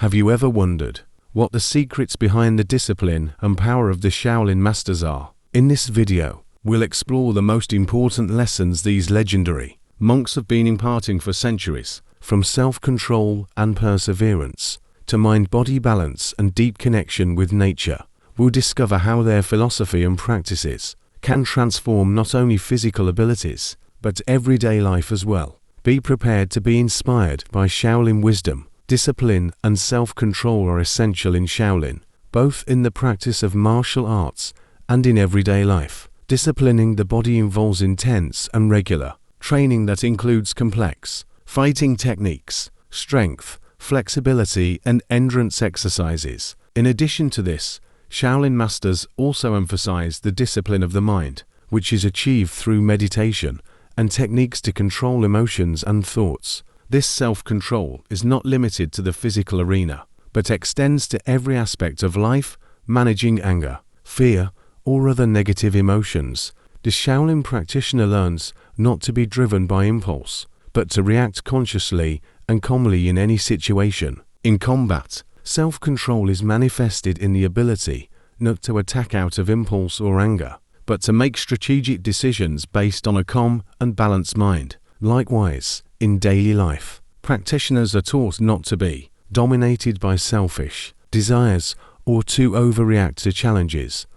Have you ever wondered what the secrets behind the discipline and power of the Shaolin masters are? In this video, we'll explore the most important lessons these legendary monks have been imparting for centuries, from self-control and perseverance to mind-body balance and deep connection with nature. We'll discover how their philosophy and practices can transform not only physical abilities, but everyday life as well. Be prepared to be inspired by Shaolin wisdom. Discipline and self-control are essential in Shaolin, both in the practice of martial arts and in everyday life. Disciplining the body involves intense and regular training that includes complex fighting techniques, strength, flexibility, and endurance exercises. In addition to this, Shaolin masters also emphasize the discipline of the mind, which is achieved through meditation and techniques to control emotions and thoughts. This self-control is not limited to the physical arena, but extends to every aspect of life, managing anger, fear, or other negative emotions. The Shaolin practitioner learns not to be driven by impulse, but to react consciously and calmly in any situation. In combat, self-control is manifested in the ability not to attack out of impulse or anger, but to make strategic decisions based on a calm and balanced mind. Likewise, in daily life, practitioners are taught not to be dominated by selfish desires or to overreact to challenges.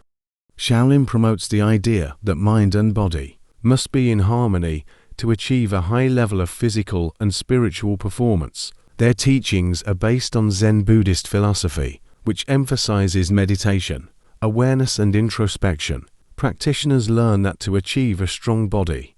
Shaolin promotes the idea that mind and body must be in harmony to achieve a high level of physical and spiritual performance. Their teachings are based on Zen Buddhist philosophy, which emphasizes meditation, awareness, and introspection. Practitioners learn that to achieve a strong body,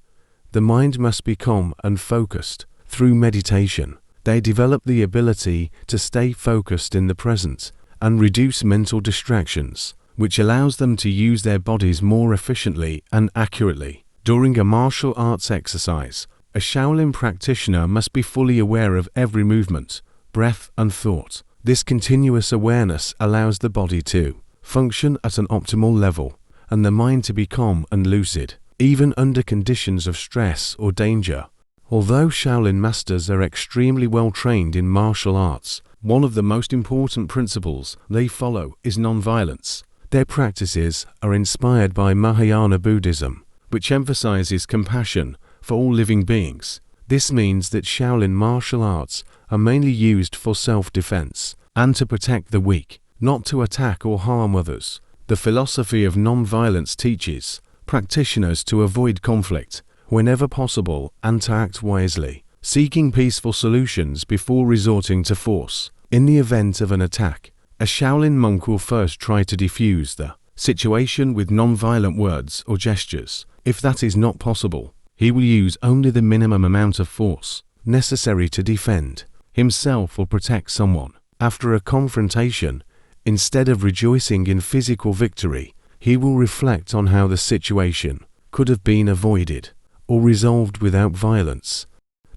the mind must be calm and focused. Through meditation, they develop the ability to stay focused in the present and reduce mental distractions, which allows them to use their bodies more efficiently and accurately. During a martial arts exercise, a Shaolin practitioner must be fully aware of every movement, breath, and thought. This continuous awareness allows the body to function at an optimal level and the mind to be calm and lucid, even under conditions of stress or danger. Although Shaolin masters are extremely well trained in martial arts, one of the most important principles they follow is nonviolence. Their practices are inspired by Mahayana Buddhism, which emphasizes compassion for all living beings. This means that Shaolin martial arts are mainly used for self-defense and to protect the weak, not to attack or harm others. The philosophy of nonviolence teaches practitioners to avoid conflict whenever possible and to act wisely, seeking peaceful solutions before resorting to force. In the event of an attack, a Shaolin monk will first try to defuse the situation with nonviolent words or gestures. If that is not possible, he will use only the minimum amount of force necessary to defend himself or protect someone. After a confrontation, instead of rejoicing in physical victory, he will reflect on how the situation could have been avoided or resolved without violence.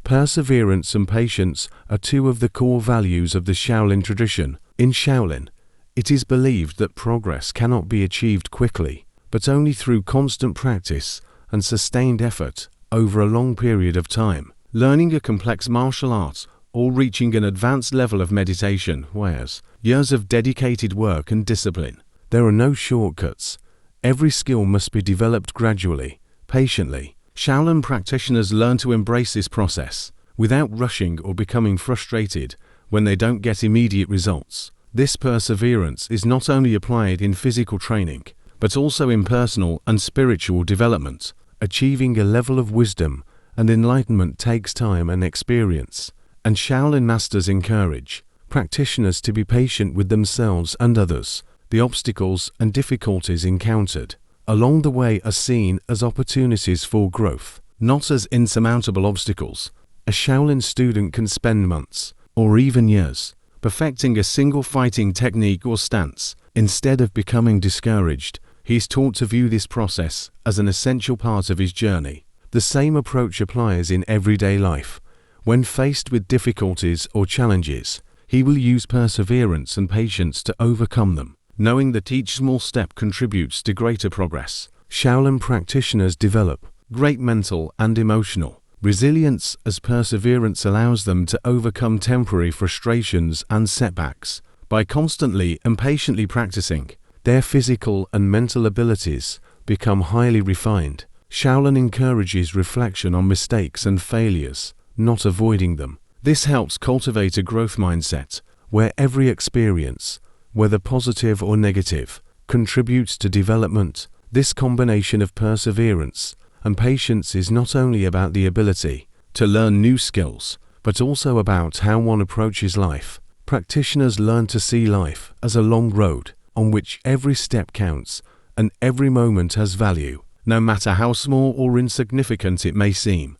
Perseverance and patience are two of the core values of the Shaolin tradition. In Shaolin, it is believed that progress cannot be achieved quickly, but only through constant practice and sustained effort over a long period of time. Learning a complex martial art or reaching an advanced level of meditation requires years of dedicated work and discipline. There are no shortcuts. Every skill must be developed gradually, patiently. Shaolin practitioners learn to embrace this process without rushing or becoming frustrated when they don't get immediate results. This perseverance is not only applied in physical training, but also in personal and spiritual development. Achieving a level of wisdom and enlightenment takes time and experience, and Shaolin masters encourage practitioners to be patient with themselves and others. The obstacles and difficulties encountered along the way are seen as opportunities for growth, not as insurmountable obstacles. A Shaolin student can spend months, or even years, perfecting a single fighting technique or stance. Instead of becoming discouraged, he is taught to view this process as an essential part of his journey. The same approach applies in everyday life. When faced with difficulties or challenges, he will use perseverance and patience to overcome them, knowing that each small step contributes to greater progress. Shaolin practitioners develop great mental and emotional Resilience, as perseverance allows them to overcome temporary frustrations and setbacks. By constantly and patiently practicing, their physical and mental abilities become highly refined. Shaolin encourages reflection on mistakes and failures, not avoiding them. This helps cultivate a growth mindset, where every experience, whether positive or negative, contributes to development. This combination of perseverance and patience is not only about the ability to learn new skills, but also about how one approaches life. Practitioners learn to see life as a long road on which every step counts and every moment has value, no matter how small or insignificant it may seem.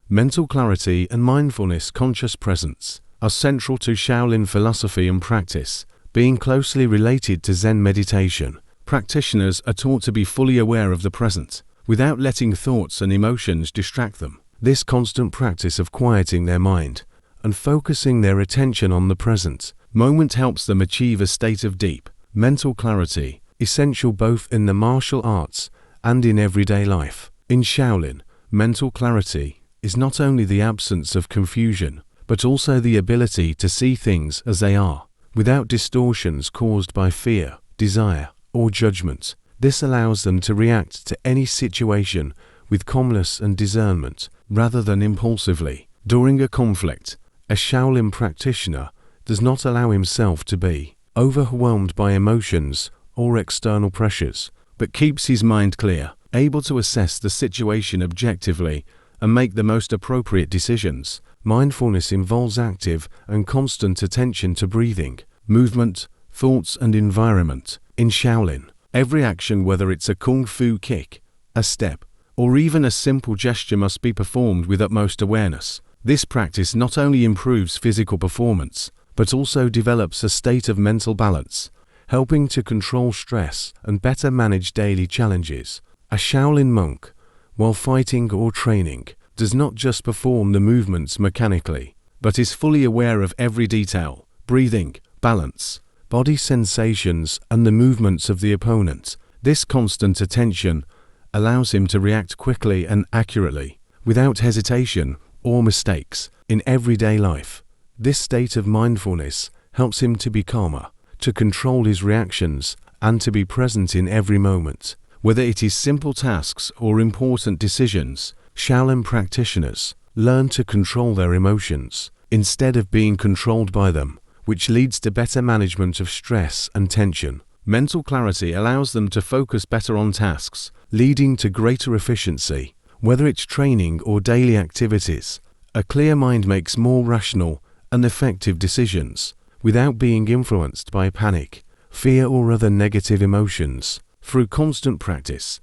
Mental clarity and mindfulness, conscious presence, are central to Shaolin philosophy and practice, being closely related to Zen meditation. Practitioners are taught to be fully aware of the present, without letting thoughts and emotions distract them. This constant practice of quieting their mind and focusing their attention on the present moment helps them achieve a state of deep mental clarity, essential both in the martial arts and in everyday life. In Shaolin, mental clarity is not only the absence of confusion, but also the ability to see things as they are, without distortions caused by fear, desire, or judgment. This allows them to react to any situation with calmness and discernment, rather than impulsively. During a conflict, a Shaolin practitioner does not allow himself to be overwhelmed by emotions or external pressures, but keeps his mind clear, able to assess the situation objectively and make the most appropriate decisions. Mindfulness involves active and constant attention to breathing, movement, thoughts, and environment. In Shaolin, every action, whether it's a kung fu kick, a step, or even a simple gesture, must be performed with utmost awareness. This practice not only improves physical performance, but also develops a state of mental balance, helping to control stress and better manage daily challenges. A Shaolin monk, while fighting or training, does not just perform the movements mechanically, but is fully aware of every detail: breathing, balance, body sensations, and the movements of the opponent. This constant attention allows him to react quickly and accurately, without hesitation or mistakes. In everyday life, this state of mindfulness helps him to be calmer, to control his reactions, and to be present in every moment. Whether it is simple tasks or important decisions, Shaolin practitioners learn to control their emotions instead of being controlled by them, which leads to better management of stress and tension. Mental clarity allows them to focus better on tasks, leading to greater efficiency. Whether it's training or daily activities, a clear mind makes more rational and effective decisions, without being influenced by panic, fear, or other negative emotions. Through constant practice,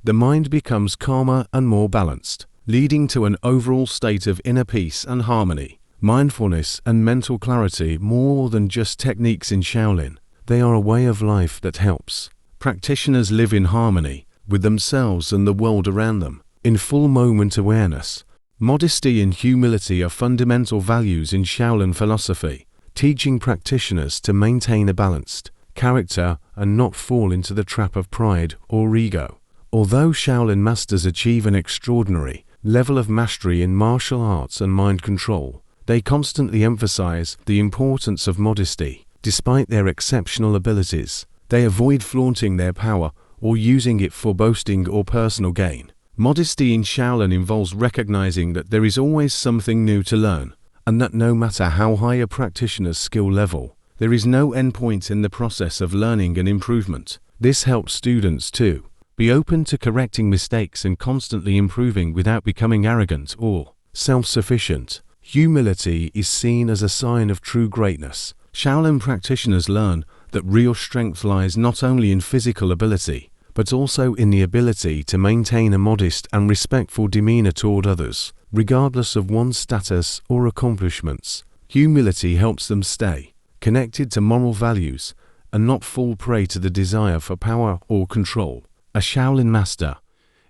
the mind becomes calmer and more balanced, leading to an overall state of inner peace and harmony. Mindfulness and mental clarity, more than just techniques in Shaolin, they are a way of life that helps practitioners live in harmony with themselves and the world around them, in full moment awareness. Modesty and humility are fundamental values in Shaolin philosophy, teaching practitioners to maintain a balanced character and not fall into the trap of pride or ego. Although Shaolin masters achieve an extraordinary level of mastery in martial arts and mind control, they constantly emphasize the importance of modesty. Despite their exceptional abilities, they avoid flaunting their power or using it for boasting or personal gain. Modesty in Shaolin involves recognizing that there is always something new to learn, and that no matter how high a practitioner's skill level, there is no endpoint in the process of learning and improvement. This helps students to be open to correcting mistakes and constantly improving without becoming arrogant or self-sufficient. Humility is seen as a sign of true greatness. Shaolin practitioners learn that real strength lies not only in physical ability, but also in the ability to maintain a modest and respectful demeanor toward others, regardless of one's status or accomplishments. Humility helps them stay connected to moral values and not fall prey to the desire for power or control. A Shaolin master,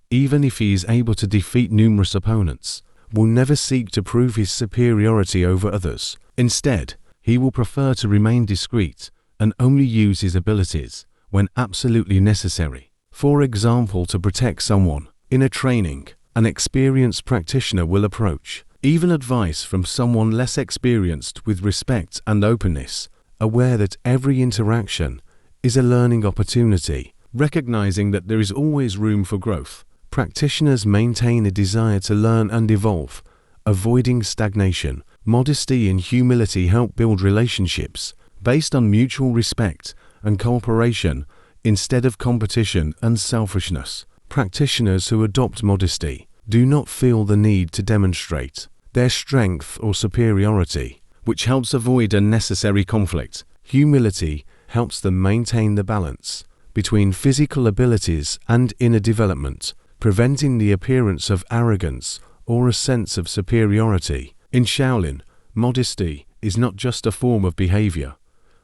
even if he is able to defeat numerous opponents, will never seek to prove his superiority over others. Instead, he will prefer to remain discreet and only use his abilities when absolutely necessary. For example, to protect someone in a training an experienced practitioner will approach. Even advice from someone less experienced with respect and openness, aware that every interaction is a learning opportunity, recognizing that there is always room for growth. Practitioners maintain a desire to learn and evolve, avoiding stagnation. Modesty and humility help build relationships based on mutual respect and cooperation instead of competition and selfishness. Practitioners who adopt modesty do not feel the need to demonstrate their strength or superiority, which helps avoid unnecessary conflict. Humility helps them maintain the balance between physical abilities and inner development, preventing the appearance of arrogance or a sense of superiority. In Shaolin, modesty is not just a form of behavior,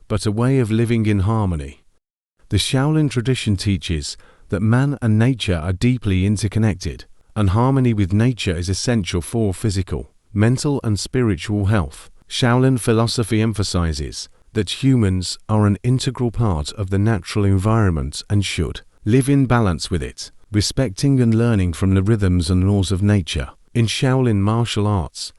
but a way of living in harmony. The Shaolin tradition teaches that man and nature are deeply interconnected, and harmony with nature is essential for physical, mental, and spiritual health. Shaolin philosophy emphasizes that humans are an integral part of the natural environment and should live in balance with it, respecting and learning from the rhythms and laws of nature. In Shaolin martial arts,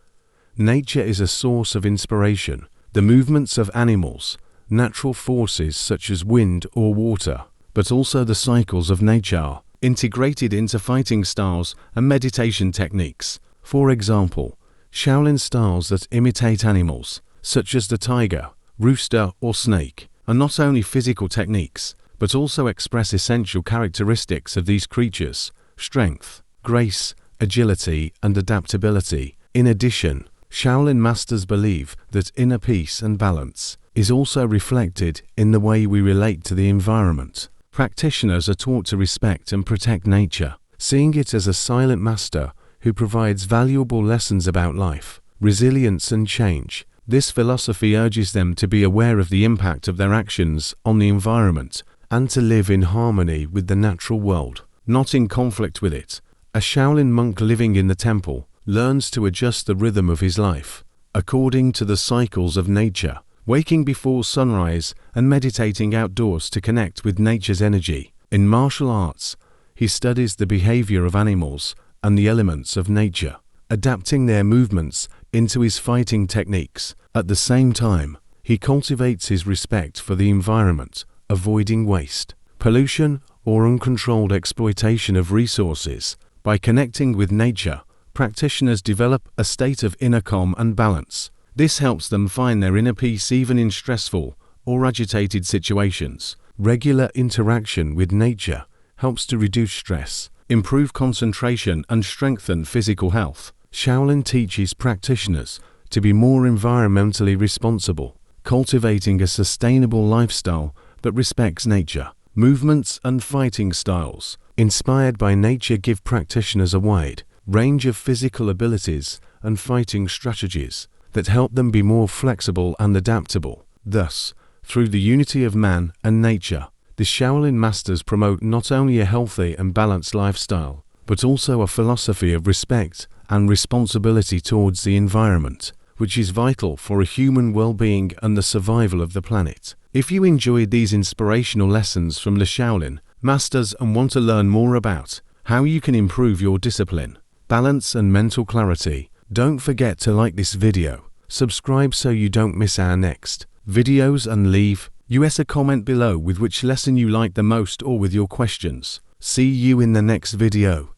nature is a source of inspiration. The movements of animals, natural forces such as wind or water, but also the cycles of nature are integrated into fighting styles and meditation techniques. For example, Shaolin styles that imitate animals, such as the tiger, rooster, or snake, are not only physical techniques, but also express essential characteristics of these creatures: strength, grace, agility, and adaptability. In addition, Shaolin masters believe that inner peace and balance is also reflected in the way we relate to the environment. Practitioners are taught to respect and protect nature, seeing it as a silent master who provides valuable lessons about life, resilience, and change. This philosophy urges them to be aware of the impact of their actions on the environment and to live in harmony with the natural world, not in conflict with it. A Shaolin monk living in the temple learns to adjust the rhythm of his life according to the cycles of nature, waking before sunrise and meditating outdoors to connect with nature's energy. In martial arts, he studies the behavior of animals and the elements of nature, adapting their movements into his fighting techniques. At the same time, he cultivates his respect for the environment, avoiding waste, pollution, or uncontrolled exploitation of resources. By connecting with nature, practitioners develop a state of inner calm and balance. This helps them find their inner peace even in stressful or agitated situations. Regular interaction with nature helps to reduce stress, improve concentration, and strengthen physical health. Shaolin teaches practitioners to be more environmentally responsible, cultivating a sustainable lifestyle that respects nature. Movements and fighting styles inspired by nature give practitioners a wide range of physical abilities and fighting strategies that help them be more flexible and adaptable. Thus, through the unity of man and nature, the Shaolin masters promote not only a healthy and balanced lifestyle, but also a philosophy of respect and responsibility towards the environment, which is vital for a human well-being and the survival of the planet. If you enjoyed these inspirational lessons from the Shaolin masters and want to learn more about how you can improve your discipline, balance, and mental clarity, don't forget to like this video, subscribe so you don't miss our next videos, and leave us a comment below with which lesson you liked the most or with your questions. See you in the next video.